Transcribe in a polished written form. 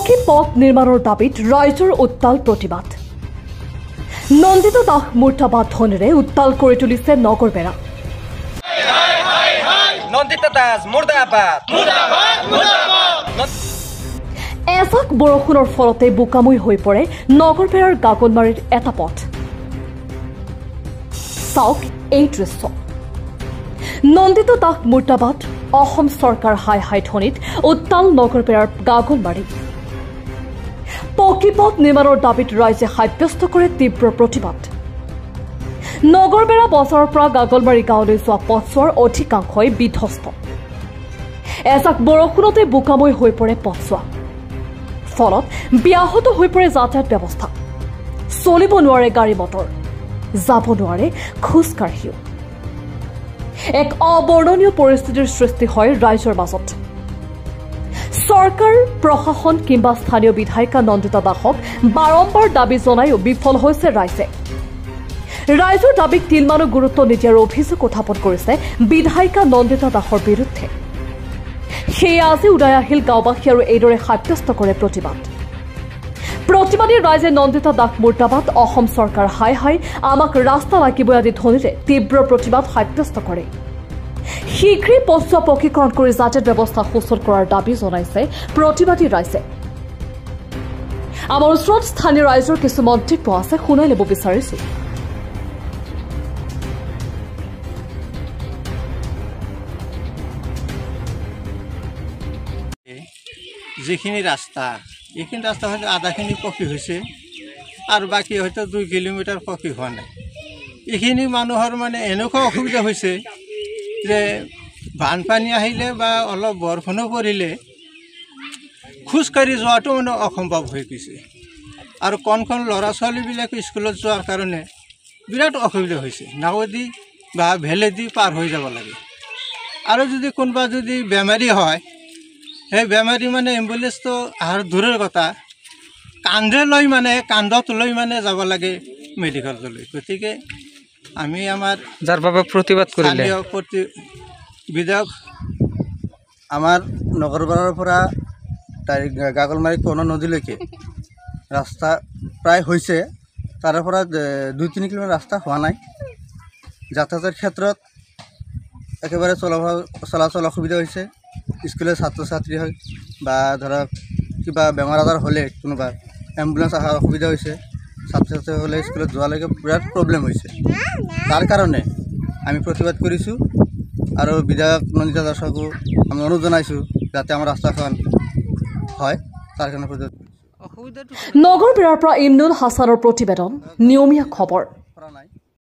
পকী পথ নিৰ্মাণৰ দাবীত ৰাইজৰ উত্তাল প্ৰতিবাদ। নন্দিত দাস মুৰ্দাবাদ ধ্বনিৰে উত্তাল কৰি তুলিছে নগৰবেৰা। নন্দিত দাস মুৰ্দাবাদ মুৰ্দাবাদ মুৰ্দাবাদ। এজাক বৰষুণৰ ফলতে বোকাময় হৈ পৰে নগৰবেৰাৰ গাগলমাৰীৰ এটা পথ। চাওক এই দৃশ্য। নন্দিত দাস মুৰ্দাবাদ অসম চৰকাৰ হাই হাই ধ্বনিত উত্তাল নগৰবেৰাৰ গাগলমাৰী। পকী পথ নিৰ্মাণৰ দাবীত ৰাইজে সাব্যস্ত কৰে তীব্ৰ প্ৰতিবাদ। নগৰবেৰা বজাৰৰ পৰা গাগলমাৰী গাঁৱলৈ যোৱা পথছোৱাৰ অধিকাংশই বিধ্বস্ত। এজাক বৰষুণতে বোকাময় হৈ পৰে পথছোৱা। ফলত ব্যাহত হৈ পৰে যাতায়াত ব্যৱস্থা। চলিব নোৱাৰে গাড়ী মটৰ, যাব নোৱাৰে খোজকাঢ়িও। এক অবৰ্ণনীয় পৰিস্থিতিৰ সৃষ্টি হয় ৰাইজৰ মাজত। চৰকাৰ প্ৰশাসন কিংবা স্থানীয় বিধায়িকা নন্দিতা দাসক বাৰম্বাৰ দাবী জনায়ো বিফল হৈছে ৰাইজে। ৰাইজৰ দাবীক তিলমানো গুৰুত্ব নিদিয়াৰ অভিযোগ উত্থাপন কৰিছে বিধায়িকা নন্দিতা দাসৰ বিৰুদ্ধে। সেয়া আজি ওলাই আহিল গাঁওবাসী আৰু এইদৰে সাব্যস্ত কৰে প্ৰতিবাদ। প্ৰতিবাদী ৰাইজে নন্দিতা দাস মুৰ্দাবাদ অসম চৰকাৰ হাই হাই আমাক ৰাস্তা লাগিবই আদি ধ্বনিৰে তীব্ৰ প্ৰতিবাদ সাব্যস্ত কৰে। শীঘ্ৰেই পথছোৱা পকীকৰণ কৰি যাতায়াত ব্যৱস্থা সুচল কৰাৰ দাবী জনাইছে প্ৰতিবাদী ৰাইজে। আমাৰ ওচৰত স্থানীয় ৰাইজৰ কিছু মন্তব্য আছে, শুনাই ল'ব বিচাৰিছো। যিখিনি ৰাস্তা এইখিনি ৰাস্তা হয়তো আধাখিনি পকী হৈছে আৰু বাকী হয়তো 2 কিলোমিটাৰ পকী হোৱা নাই। এইখিনি মানুহৰ মানে এনেকুৱা অসুবিধা হৈছে যে বানপানী আহিলে বা অলপ বৰষুণো পৰিলে খোজকাঢ়ি যোৱাটো মানে অসম্ভৱ হৈ গৈছে। আৰু কণ ল'ৰা ছোৱালীবিলাকে স্কুলত যোৱাৰ কাৰণে বিৰাট অসুবিধা হৈছে। নাৱেদি বা ভেলেদি পাৰ হৈ যাব লাগে। আৰু যদি কোনোবা যদি বেমাৰী হয়, সেই বেমাৰী মানে এম্বুলেন্সটো অহাৰ দূৰৰ কথা, কান্ধত লৈ মানে যাব লাগে মেডিকেললৈ। গতিকে আমি আমাৰ যাৰ বাবে প্ৰতিবাদ কৰিলে বিধায়ক আমাৰ নগৰবেৰাৰ পৰা গাগলমাৰী কৰ্ণ নদীলৈকে ৰাস্তা প্ৰায় হৈছে, তাৰে পৰা 2-3 কিলোমিটাৰ ৰাস্তা হোৱা নাই। যাতায়াতৰ ক্ষেত্ৰত একেবাৰে চলাচল অসুবিধা হৈছে। স্কুলৰ ছাত্ৰ ছাত্ৰী হয় বা ধৰক কিবা বেমাৰ আজাৰ হ'লে কোনোবা এম্বুলেন্স অহাৰ অসুবিধা হৈছে। ছাত্ৰ ছাত্ৰীসকলে স্কুলত যোৱালৈকে বিৰাট প্ৰব্লেম হৈছে। তাৰ কাৰণে আমি প্ৰতিবাদ কৰিছোঁ আৰু বিধায়ক নন্দিতা দাসকো আমি অনুৰোধ জনাইছোঁ যাতে আমাৰ ৰাস্তাখন হয়, তাৰ কাৰণে প্ৰতিবাদ কৰিছোঁ। নগৰবেৰাৰ পৰা ইমনুল হাছানৰ প্ৰতিবেদন, নিয়মীয়া খবৰ।